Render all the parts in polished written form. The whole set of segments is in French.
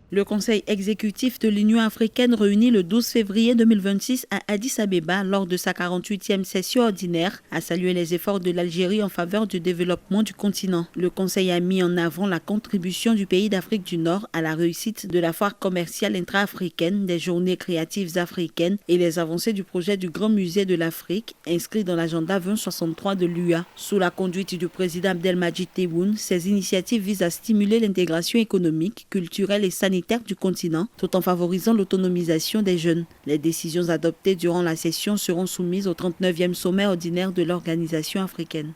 Le Conseil exécutif de l'Union africaine réuni le 12 février 2026 à Addis Abeba lors de sa 48e session ordinaire a salué les efforts de l'Algérie en faveur du développement du continent. Le Conseil a mis en avant la contribution du pays d'Afrique du Nord à la réussite de la foire commerciale intra-africaine, des journées créatives africaines et les avancées du projet du Grand Musée de l'Afrique inscrit dans l'agenda 2063 de l'UA. Sous la conduite du président Abdelmadjid Tebboune, ces initiatives visent à stimuler l'intégration économique, culturelle et sanitaire du continent, tout en favorisant l'autonomisation des jeunes. Les décisions adoptées durant la session seront soumises au 39e sommet ordinaire de l'organisation africaine.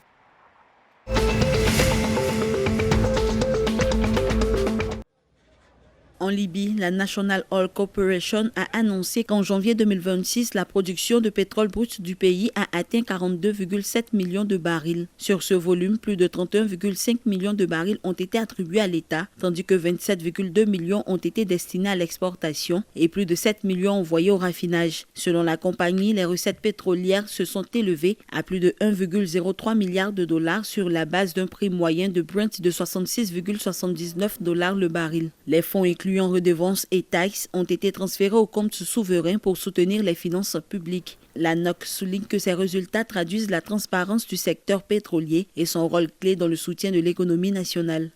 En Libye, la National Oil Corporation a annoncé qu'en janvier 2026, la production de pétrole brut du pays a atteint 42,7 millions de barils. Sur ce volume, plus de 31,5 millions de barils ont été attribués à l'État, tandis que 27,2 millions ont été destinés à l'exportation et plus de 7 millions envoyés au raffinage. Selon la compagnie, les recettes pétrolières se sont élevées à plus de 1,03 milliard de dollars sur la base d'un prix moyen de Brent de 66,79 dollars le baril. Les fonds incluant redevances et taxes ont été transférés au compte souverain pour soutenir les finances publiques. La NOC souligne que ces résultats traduisent la transparence du secteur pétrolier et son rôle clé dans le soutien de l'économie nationale.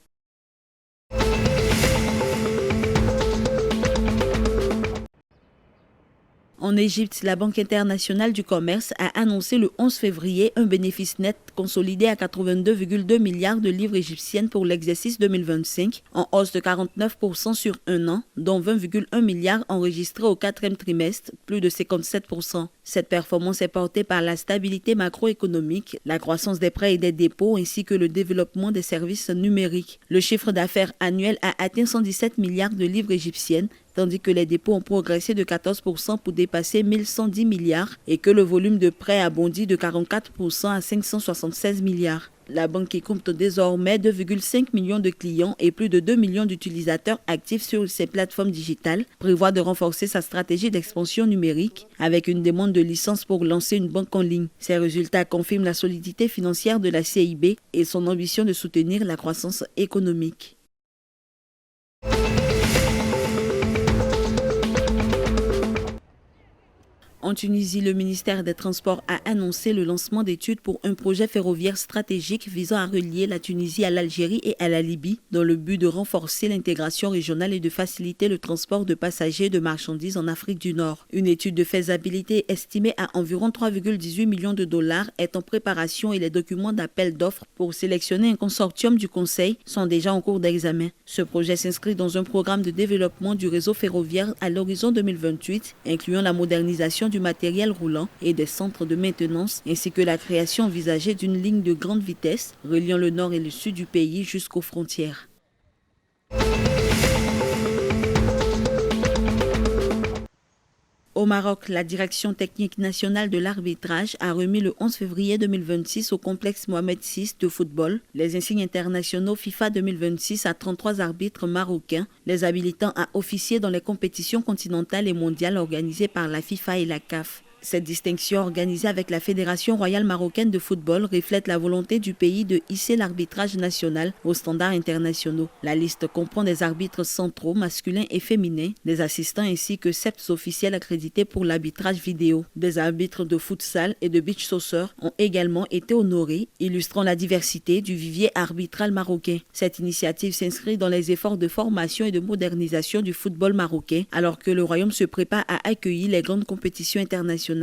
En Égypte, la Banque internationale du commerce a annoncé le 11 février un bénéfice net consolidé à 82,2 milliards de livres égyptiennes pour l'exercice 2025, en hausse de 49% sur un an, dont 20,1 milliards enregistrés au quatrième trimestre, plus de 57%. Cette performance est portée par la stabilité macroéconomique, la croissance des prêts et des dépôts ainsi que le développement des services numériques. Le chiffre d'affaires annuel a atteint 117 milliards de livres égyptiennes, tandis que les dépôts ont progressé de 14% pour dépasser 1110 milliards et que le volume de prêts a bondi de 44% à 576 milliards. La banque qui compte désormais 2,5 millions de clients et plus de 2 millions d'utilisateurs actifs sur ses plateformes digitales prévoit de renforcer sa stratégie d'expansion numérique avec une demande de licence pour lancer une banque en ligne. Ces résultats confirment la solidité financière de la CIB et son ambition de soutenir la croissance économique. En Tunisie, le ministère des Transports a annoncé le lancement d'études pour un projet ferroviaire stratégique visant à relier la Tunisie à l'Algérie et à la Libye dans le but de renforcer l'intégration régionale et de faciliter le transport de passagers et de marchandises en Afrique du Nord. Une étude de faisabilité estimée à environ 3,18 millions de dollars est en préparation et les documents d'appel d'offres pour sélectionner un consortium du Conseil sont déjà en cours d'examen. Ce projet s'inscrit dans un programme de développement du réseau ferroviaire à l'horizon 2028, incluant la modernisation du matériel roulant et des centres de maintenance, ainsi que la création envisagée d'une ligne de grande vitesse reliant le nord et le sud du pays jusqu'aux frontières. Au Maroc, la Direction technique nationale de l'arbitrage a remis le 11 février 2026 au complexe Mohamed VI de football les insignes internationaux FIFA 2026 à 33 arbitres marocains, les habilitant à officier dans les compétitions continentales et mondiales organisées par la FIFA et la CAF. Cette distinction organisée avec la Fédération royale marocaine de football reflète la volonté du pays de hisser l'arbitrage national aux standards internationaux. La liste comprend des arbitres centraux, masculins et féminins, des assistants ainsi que 7 officiels accrédités pour l'arbitrage vidéo. Des arbitres de futsal et de beach soccer ont également été honorés, illustrant la diversité du vivier arbitral marocain. Cette initiative s'inscrit dans les efforts de formation et de modernisation du football marocain, alors que le royaume se prépare à accueillir les grandes compétitions internationales.